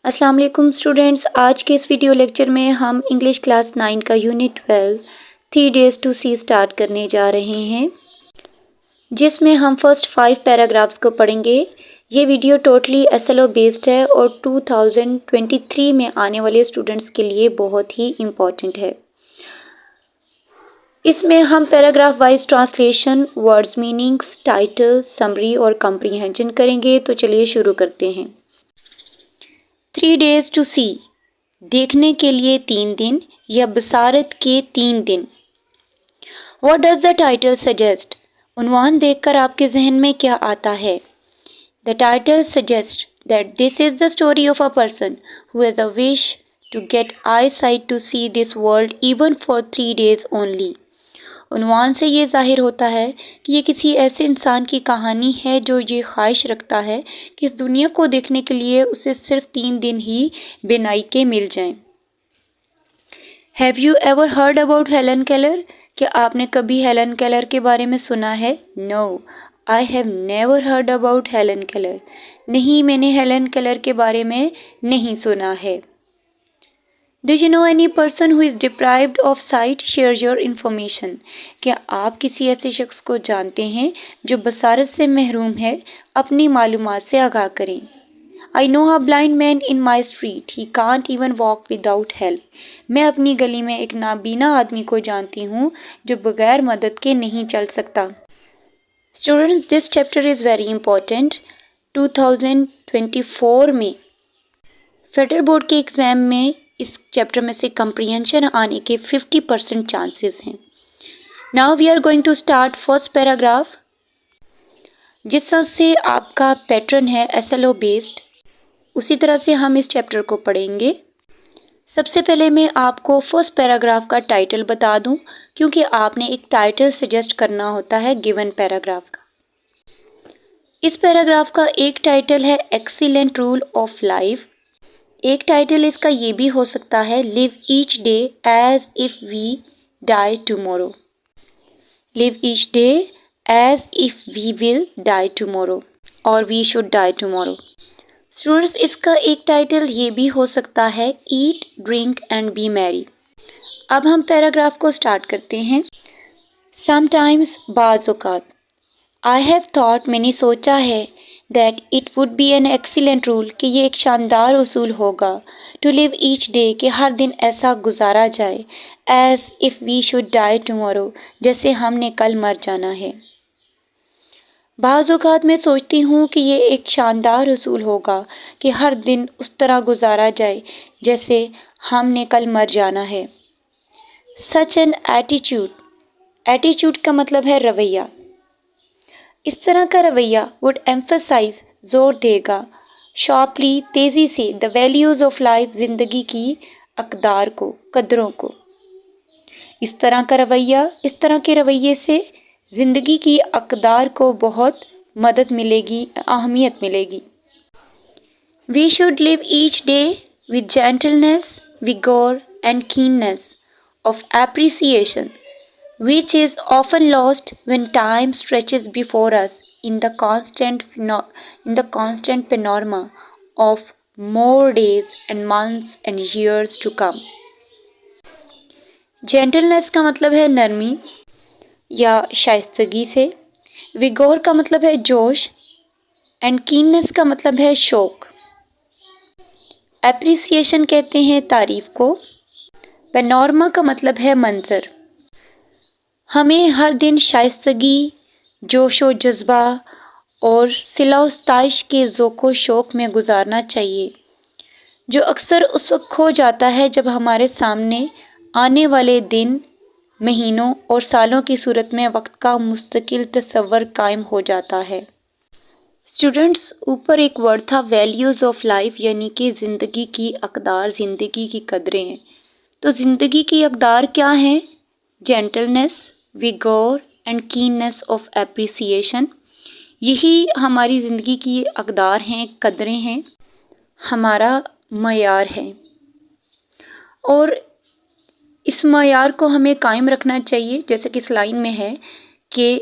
السلام علیکم اسٹوڈینٹس، آج کے اس ویڈیو لیکچر میں ہم انگلش کلاس 9 کا unit 12 3 days to see start کرنے جا رہے ہیں، جس میں ہم فرسٹ 5 پیراگرافس کو پڑھیں گے۔ یہ ویڈیو ٹوٹلی SLO بیسڈ ہے اور 2023 میں آنے والے اسٹوڈنٹس کے لیے بہت ہی امپورٹنٹ ہے۔ اس میں ہم paragraph wise translation, words meanings, title, summary اور کمپریہنشن کریں گے، تو چلیے شروع کرتے ہیں۔ 3 days to see، دیکھنے کے لیے 3 دن یا بصارت کے 3 دن۔ What does the title suggest؟ عنوان دیکھ کر آپ کے ذہن میں کیا آتا ہے؟ The title suggests that this is the story of a person who has a wish to get eyesight to see this world even for 3 days only۔ عنوان سے یہ ظاہر ہوتا ہے کہ یہ کسی ایسے انسان کی کہانی ہے جو یہ خواہش رکھتا ہے کہ اس دنیا کو دیکھنے کے لیے اسے صرف 3 دن ہی بینائی کے مل جائیں۔ Have you ever heard about Helen Keller؟ کیا آپ نے کبھی ہیلن کیلر کے بارے میں سنا ہے؟ No, I have never heard about Helen Keller۔ نہیں، میں نے ہیلن کیلر کے بارے میں نہیں سنا ہے۔ Do you know any person who is deprived of sight؟ Share your information۔ کیا آپ کسی ایسے شخص کو جانتے ہیں جو بصارت سے محروم ہے؟ اپنی معلومات سے آگاہ کریں۔ I know a blind man in my street۔ He can't even walk without help۔ میں اپنی گلی میں ایک نابینا آدمی کو جانتی ہوں جو بغیر مدد کے نہیں چل سکتا۔ Students, this chapter is very important۔ 2024 میں فیڈرل بورڈ کے ایگزام میں اس چیپٹر میں سے کمپریہنشن آنے کے 50% چانسز ہیں۔ Now we are going to start first paragraph۔ جس طرح سے آپ کا پیٹرن ہے SLO بیسڈ، اسی طرح سے ہم اس چیپٹر کو پڑھیں گے۔ سب سے پہلے میں آپ کو فرسٹ پیراگراف کا ٹائٹل بتا دوں، کیونکہ آپ نے ایک ٹائٹل سجیسٹ کرنا ہوتا ہے گیون پیراگراف کا۔ اس پیراگراف کا ایک ٹائٹل ہے ایکسیلنٹ رول آف لائف۔ ایک ٹائٹل اس کا یہ بھی ہو سکتا ہے live each day as if we die tomorrow. Live each day as if we will die tomorrow اور we should die tomorrow. Students, اس کا ایک ٹائٹل یہ بھی ہو سکتا ہے ایٹ، ڈرنک اینڈ بی میری۔ اب ہم پیراگراف کو سٹارٹ کرتے ہیں۔ سم ٹائمز، بعض اوقات، آئی ہیو تھاٹ، میں نے سوچا ہے، that it would be an excellent role, کہ یہ ایک شاندار اصول ہوگا، ٹو لیو ایچ ڈے، کہ ہر دن ایسا گزارا جائے، as if we should die tomorrow, جیسے ہم نے کل مر جانا ہے۔ بعض اوقات میں سوچتی ہوں کہ یہ ایک شاندار اصول ہوگا کہ ہر دن اس طرح گزارا جائے جیسے ہم نے کل مر جانا ہے۔ سچ این ایٹیچیوڈ، ایٹیچیوڈ کا مطلب ہے رویہ۔ اس طرح کا رویہ would emphasize، زور دے گا، sharply، تیزی سے، the values of life، زندگی کی اقدار کو، قدروں کو۔ اس طرح کا رویہ، اس طرح کے رویے سے زندگی کی اقدار کو بہت مدد ملے گی، اہمیت ملے گی۔ We should live each day with gentleness, vigor and keenness of appreciation, which is often lost when time stretches before us in the constant panorama of more days and months and years to come۔ Gentleness کا مطلب ہے نرمی یا شائستگی سے، ویگور کا مطلب ہے جوش، اینڈ کیننس کا مطلب ہے شوق۔ اپریسیشن کہتے ہیں تعریف کو۔ پینورما کا مطلب ہے منظر۔ ہمیں ہر دن شائستگی، جوش و جذبہ اور صلہ و ستائش کے ذوق و شوق میں گزارنا چاہیے، جو اکثر اس وقت کھو جاتا ہے جب ہمارے سامنے آنے والے دن، مہینوں اور سالوں کی صورت میں وقت کا مستقل تصور قائم ہو جاتا ہے۔ اسٹوڈنٹس، اوپر ایک ورڈ تھا ویلیوز آف لائف، یعنی کہ زندگی کی اقدار، زندگی کی قدریں ہیں۔ تو زندگی کی اقدار کیا ہیں؟ Gentleness, vigour and keenness of appreciation. یہی ہماری زندگی کی اقدار ہیں، قدریں ہیں، ہمارا معیار ہے، اور اس معیار کو ہمیں قائم رکھنا چاہیے، جیسے کہ اس لائن میں ہے کہ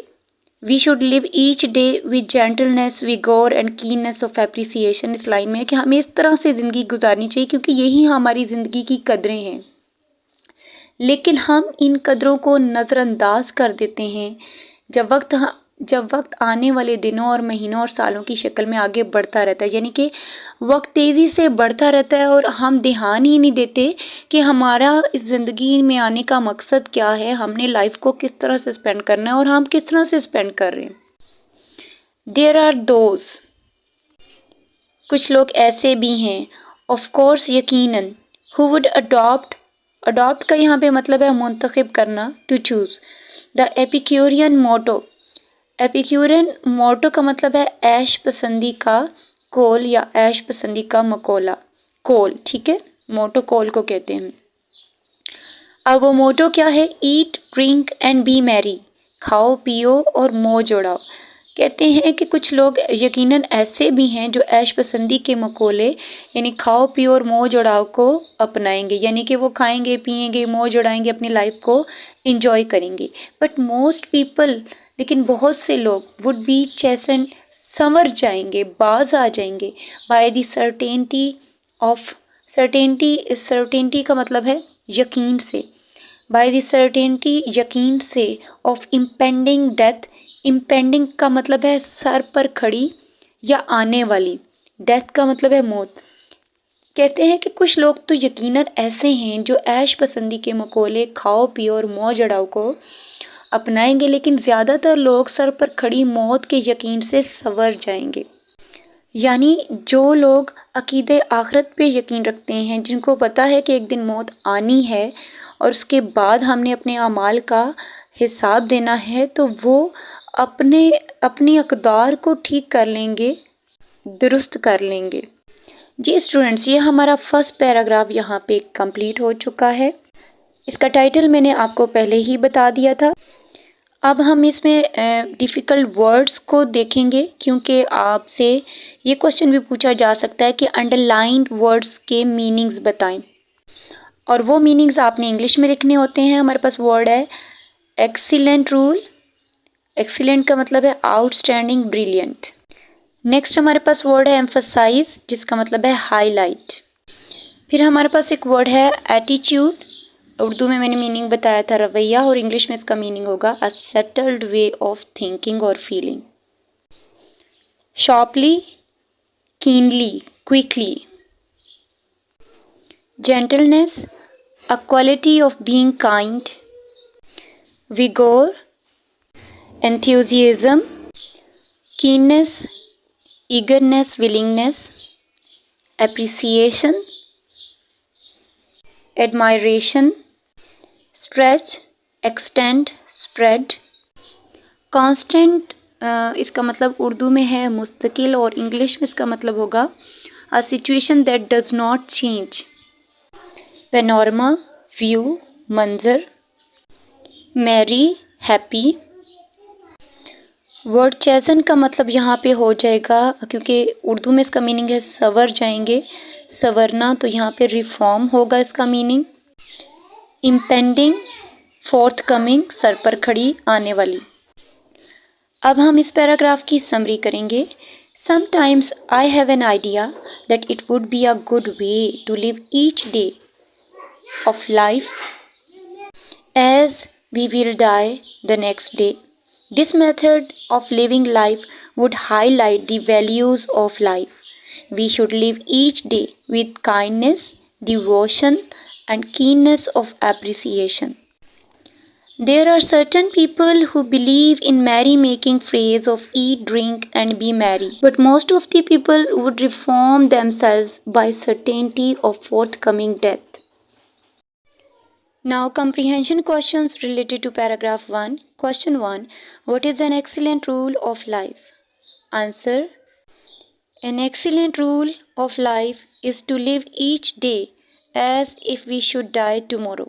we should live each day with gentleness, vigor and keenness of appreciation. اس لائن میں ہے کہ ہمیں اس طرح سے زندگی گزارنی چاہیے کیونکہ یہی ہماری زندگی کی قدریں ہیں، لیکن ہم ان قدروں کو نظر انداز کر دیتے ہیں جب وقت آنے والے دنوں اور مہینوں اور سالوں کی شکل میں آگے بڑھتا رہتا ہے، یعنی کہ وقت تیزی سے بڑھتا رہتا ہے اور ہم دھیان ہی نہیں دیتے کہ ہمارا اس زندگی میں آنے کا مقصد کیا ہے، ہم نے لائف کو کس طرح سے اسپینڈ کرنا ہے اور ہم کس طرح سے اسپینڈ کر رہے ہیں۔ دیر آر دوز، کچھ لوگ ایسے بھی ہیں، آف کورس یقیناً، who would adopt کا یہاں پہ مطلب ہے منتخب کرنا، to choose the Epicurean motto. Epicurean motto کا مطلب ہے عیش پسندی کا کول یا عیش پسندی کا مقولہ، کول، ٹھیک ہے، موٹو کول کو کہتے ہیں۔ اب وہ موٹو کیا ہے؟ ایٹ، ڈرنک اینڈ بی میری، کھاؤ پیو اور موج اڑاؤ۔ کہتے ہیں کہ کچھ لوگ یقیناً ایسے بھی ہیں جو عیش پسندی کے مقولے یعنی کھاؤ پیو اور موج اڑاؤ کو اپنائیں گے، یعنی کہ وہ کھائیں گے پیئیں گے موج اڑائیں گے، اپنی لائف کو انجوائے کریں گے۔ بٹ موسٹ پیپل، لیکن بہت سے لوگ وڈ بی چیسنڈ، سنور جائیں گے، باز آ جائیں گے، by the certainty of, certainty کا مطلب ہے یقین سے، بائی دی سرٹینٹی یقین سے، آف امپینڈنگ ڈیتھ، امپینڈنگ کا مطلب ہے سر پر کھڑی یا آنے والی، ڈیتھ کا مطلب ہے موت۔ کہتے ہیں کہ کچھ لوگ تو یقیناً ایسے ہیں جو عیش پسندی کے مقولے کھاؤ پیو اور موج اڑاؤ کو اپنائیں گے، لیکن زیادہ تر لوگ سر پر کھڑی موت کے یقین سے سنور جائیں گے۔ یعنی جو لوگ عقیدہ آخرت پہ یقین رکھتے ہیں، جن کو پتہ ہے کہ ایک دن موت آنی ہے اور اس کے بعد ہم نے اپنے اعمال کا حساب دینا ہے، تو وہ اپنی اقدار کو ٹھیک کر لیں گے، درست کر لیں گے۔ جی اسٹوڈنٹس، یہ ہمارا فرسٹ پیراگراف یہاں پہ کمپلیٹ ہو چکا ہے۔ اس کا ٹائٹل میں نے آپ کو پہلے ہی بتا دیا تھا۔ اب ہم اس میں ڈیفیکلٹ ورڈز کو دیکھیں گے، کیونکہ آپ سے یہ کوشچن بھی پوچھا جا سکتا ہے کہ انڈر لائنڈ ورڈز کے میننگز بتائیں، اور وہ میننگز آپ نے انگلش میں لکھنے ہوتے ہیں۔ ہمارے پاس ورڈ ہے ایکسیلنٹ رول، ایکسیلنٹ کا مطلب ہے آؤٹ اسٹینڈنگ، بریلینٹ۔ نیکسٹ ہمارے پاس ورڈ ہے ایمفسائز، جس کا مطلب ہے ہائی لائٹ۔ پھر ہمارے پاس ایک ورڈ ہے ایٹیچیوڈ، اردو میں نے میننگ بتایا تھا رویہ، اور انگلش میں اس کا میننگ ہوگا a settled way of thinking or feeling۔ sharply، keenly، quickly۔ gentleness، a quality of being kind۔ vigor، enthusiasm۔ keenness، eagerness، willingness۔ appreciation، admiration۔ stretch، extend، spread۔ constant، اس کا مطلب اردو میں ہے مستقل، اور انگلش میں اس کا مطلب ہوگا a situation that does not change۔ panorama، view، منظر۔ merry، happy۔ ورڈ چیزن کا مطلب یہاں پہ ہو جائے گا، کیونکہ اردو میں اس کا میننگ ہے سنور جائیں گے، سنورنا، تو یہاں پہ ریفارم ہوگا اس کا میننگ۔ امپینڈنگ، فورتھ کمنگ، سر پر کھڑی، آنے والی۔ اب ہم اس پیراگراف کی سمری کریں گے۔ Sometimes I have an idea that it would be a good way to live each day of life as we will die the next day. This method of living life would highlight the values of life. We should live each day with kindness, devotion, and keenness of appreciation. There are certain people who believe in merry-making phrase of eat, drink, and be merry. But most of the people would reform themselves by certainty of forthcoming death. Now comprehension questions related to paragraph 1. Question 1. What is an excellent rule of life? Answer. An excellent rule of life is to live each day as if we should die tomorrow.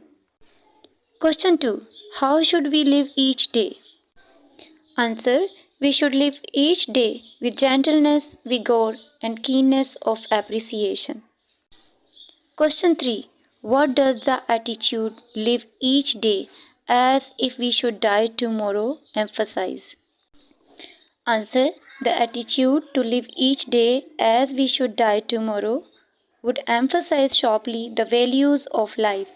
Question 2. How should we live each day? Answer. We should live each day with gentleness, vigor, and keenness of appreciation. Question 3. What does the attitude live each day as if we should die tomorrow emphasize? Answer: the attitude to live each day as we should die tomorrow would emphasize sharply the values of life.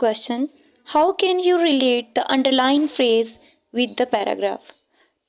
Question: how can you relate the underlined phrase with the paragraph?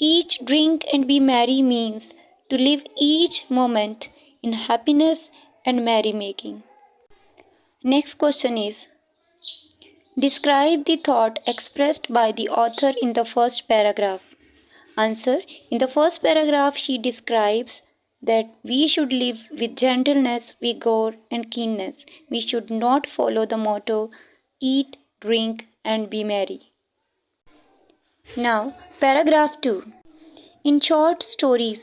each drink and be merry means to live each moment in happiness and merrymaking. Next question is: describe the thought expressed by the author in the first paragraph. Answer: in the first paragraph she describes that we should live with gentleness, vigor and keenness. We should not follow the motto eat, drink and be merry. Now, paragraph 2. In short stories,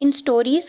in stories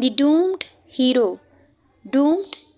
the doomed hero, doomed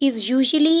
is usually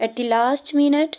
at the last minute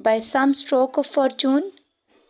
by some stroke of fortune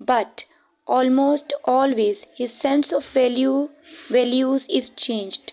But almost always his sense of values is changed.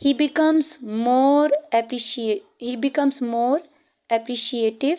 He becomes more appreciative.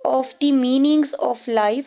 of the meanings of life,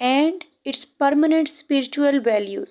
and its permanent spiritual values.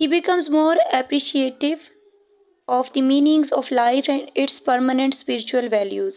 He becomes more appreciative of the meanings of life and its permanent spiritual values.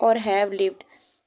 or have lived,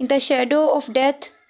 in the shadow of death,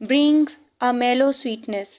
brings a mellow sweetness,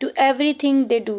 to everything they do,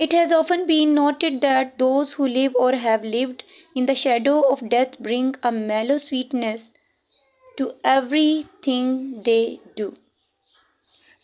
It has often been noted that those who live or have lived in the shadow of death bring a mellow sweetness to everything they do.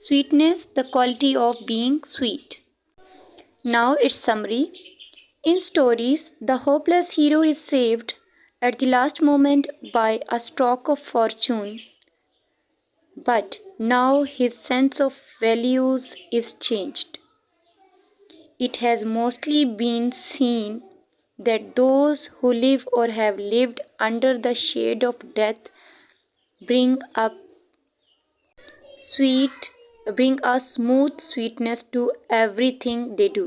sweetness, the quality of being sweet. Now its summary. In stories, the hopeless hero is saved at the last moment by a stroke of fortune, but now his sense of values is changed. It has mostly been seen that those who live or have lived under the shade of death bring a smooth sweetness to everything they do.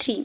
3.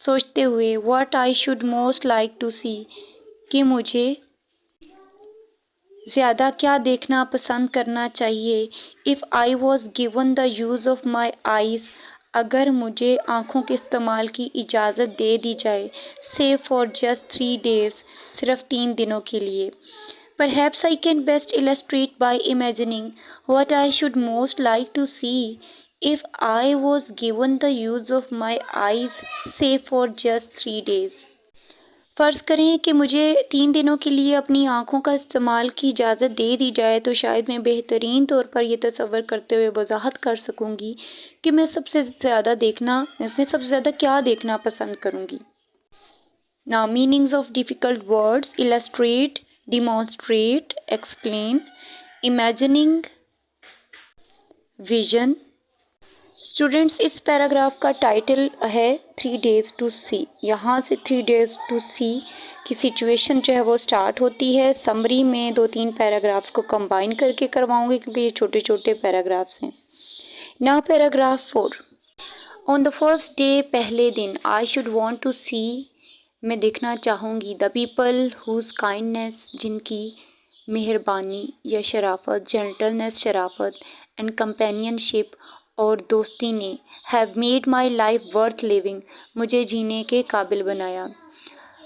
سوچتے ہوئے what I should most like to see کہ مجھے زیادہ کیا دیکھنا پسند کرنا چاہیے. if I was given the use of my eyes اگر مجھے آنکھوں کے استعمال کی اجازت دے دی جائے say for just 3 days صرف 3 دنوں کے لیے. Perhaps I can best illustrate by imagining what I should most like to see if I was given the use of my eyes say for just 3 days. فرض کریں کہ مجھے 3 دنوں کے لیے اپنی آنکھوں کا استعمال کی اجازت دے دی جائے تو شاید میں بہترین طور پر یہ تصور کرتے ہوئے وضاحت کر سکوں گی کہ میں سب سے زیادہ کیا دیکھنا پسند کروں گی. Now meanings of difficult words: illustrate, demonstrate, explain, imagining, vision. Students اس پیراگراف کا ٹائٹل ہے 3 days to see. یہاں سے 3 days to see کی سچویشن جو ہے وہ سٹارٹ ہوتی ہے. سمری میں 2-3 پیراگرافس کو کمبائن کر کے کرواؤں گی کیونکہ یہ چھوٹے چھوٹے پیراگرافس ہیں. Now paragraph 4. On the first day پہلے دن I should want to see میں دیکھنا چاہوں گی the people whose kindness جن کی مہربانی یا شرافت gentleness شرافت and companionship اور دوستی نے have made my life worth living مجھے جینے کے قابل بنایا.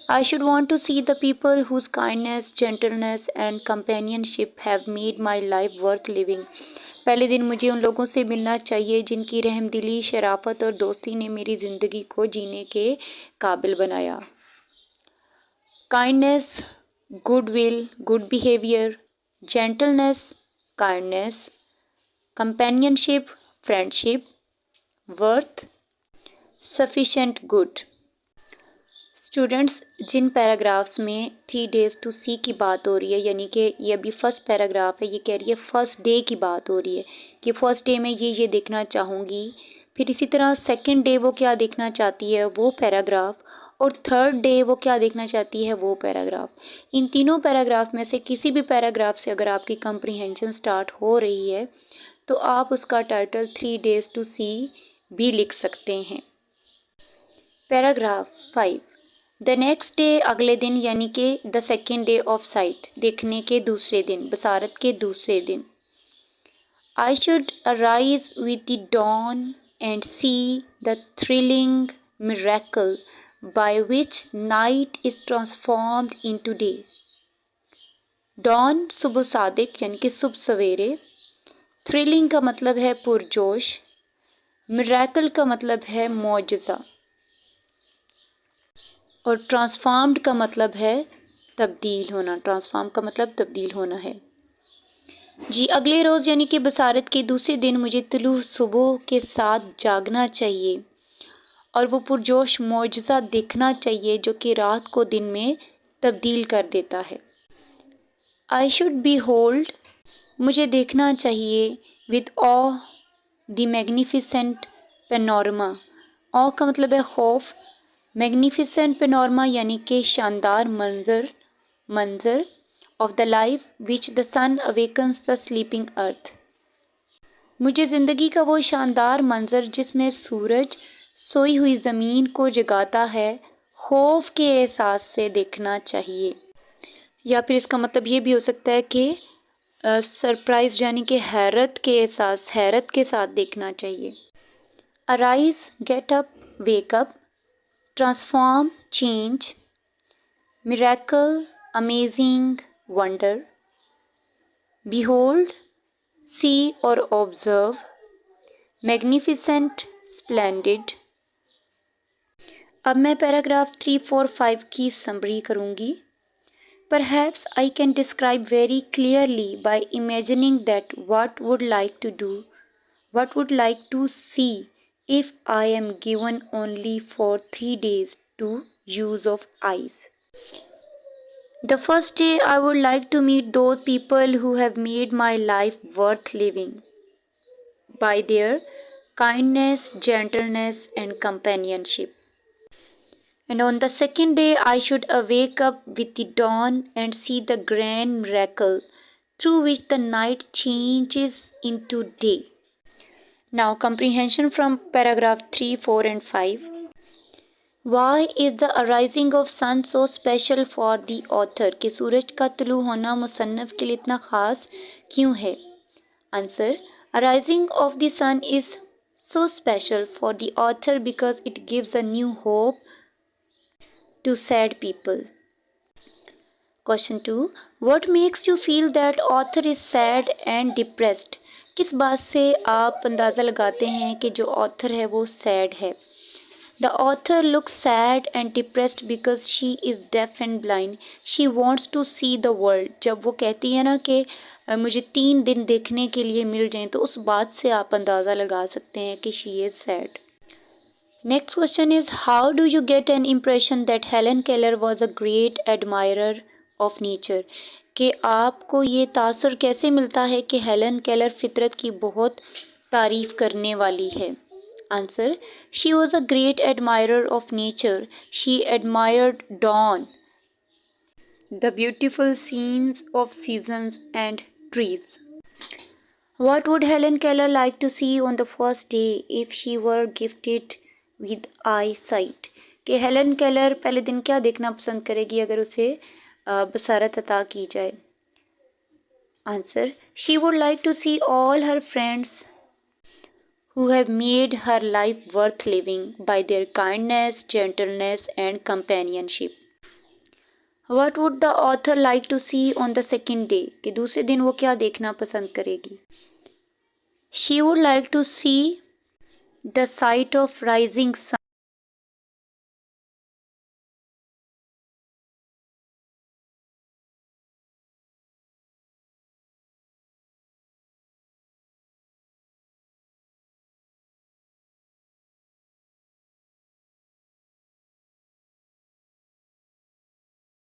I should want to see the people whose kindness, gentleness and companionship have made my life worth living. پہلے دن مجھے ان لوگوں سے ملنا چاہیے جن کی رحم دلی، شرافت اور دوستی نے میری زندگی کو جینے کے قابل بنایا. Kindness, goodwill, good behavior, gentleness, kindness, companionship, friendship, worth, sufficient good. Students جن پیراگرافس میں 3 days to see کی بات ہو رہی ہے یعنی کہ یہ ابھی فرسٹ پیراگراف ہے، یہ کہہ رہی ہے فرسٹ ڈے کی بات ہو رہی ہے کہ فرسٹ ڈے میں یہ دیکھنا چاہوں گی. پھر اسی طرح سیکنڈ ڈے وہ کیا دیکھنا چاہتی ہے وہ پیراگراف، اور تھرڈ ڈے وہ کیا دیکھنا چاہتی ہے وہ پیراگراف. ان تینوں پیراگراف میں سے کسی بھی پیراگراف سے اگر آپ کی کمپریہنشن سٹارٹ ہو رہی ہے تو آپ اس کا ٹائٹل 3 days to see بھی لکھ سکتے ہیں. پیراگراف 5. The next day اگلے دن یعنی کہ the second day of sight دیکھنے کے دوسرے دن، بصارت کے دوسرے دن. I should arise with the dawn and see the thrilling miracle by which night is transformed into day. Dawn صبح صادق یعنی کہ صبح سویرے. Thrilling کا مطلب ہے پرجوش. Miracle کا مطلب ہے معجزہ. اور ٹرانسفارمڈ کا مطلب ہے تبدیل ہونا. ٹرانسفارم کا مطلب تبدیل ہونا ہے. جی اگلے روز یعنی کہ بصارت کے دوسرے دن مجھے طلوع صبح کے ساتھ جاگنا چاہیے اور وہ پرجوش معجزہ دیکھنا چاہیے جو کہ رات کو دن میں تبدیل کر دیتا ہے. I should behold مجھے دیکھنا چاہیے with awe the magnificent panorama. awe کا مطلب ہے خوف. میگنیفیسنٹ پینورما یعنی کہ شاندار منظر of the life which the sun awakens the sleeping earth. مجھے زندگی کا وہ شاندار منظر جس میں سورج سوئی ہوئی زمین کو جگاتا ہے خوف کے احساس سے دیکھنا چاہیے. یا پھر اس کا مطلب یہ بھی ہو سکتا ہے کہ سرپرائز یعنی کہ حیرت کے ساتھ دیکھنا چاہیے. Arise, get up, wake up. Transform, change. Miracle, amazing, wonder. Behold, see or observe. Magnificent, splendid. اب میں پیراگراف 3, 4, 5 کی سمری کروں گی. Perhaps I can describe very clearly by imagining that what would like to see if I am given only for 3 days to use of eyes. The first day I would like to meet those people who have made my life worth living by their kindness, gentleness and companionship. And on the second day I should awake up with the dawn and see the grand miracle through which the night changes into day. Now comprehension from paragraph 3, 4 and 5. Why is the arising of sun so special for the author? کہ سورج کا طلوع ہونا مصنف کے لیے اتنا خاص کیوں ہے؟ Answer: Arising of the sun is so special for the author because it gives a new hope to sad people. Question 2. What makes you feel that author is sad and depressed? کس بات سے آپ اندازہ لگاتے ہیں کہ جو author ہے وہ sad ہے؟ The author looks sad and depressed because she is deaf and blind. She wants to see the world. جب وہ کہتی ہے نا کہ مجھے 3 دن دیکھنے کے لیے مل جائیں تو اس بات سے آپ اندازہ لگا سکتے ہیں کہ she is sad. Next question is, how do you get an impression that Helen Keller was a great admirer of nature? کہ آپ کو یہ تاثر کیسے ملتا ہے کہ ہیلن کیلر فطرت کی بہت تعریف کرنے والی ہے؟ Answer: She was a great admirer of nature. She admired dawn, the beautiful scenes of seasons and trees. What would Helen Keller like to see on the first day if she were gifted with eyesight? کہ Helen Keller پہلے دن کیا دیکھنا پسند کرے گی اگر اسے بصارت عطا کی جائے؟ Answer: She would like to see all her friends who have made her life worth living by their kindness, gentleness and companionship. What would the author like to see on the second day? کہ دوسرے دن وہ کیا دیکھنا پسند کرے گی؟ She would like to see the sight of rising sun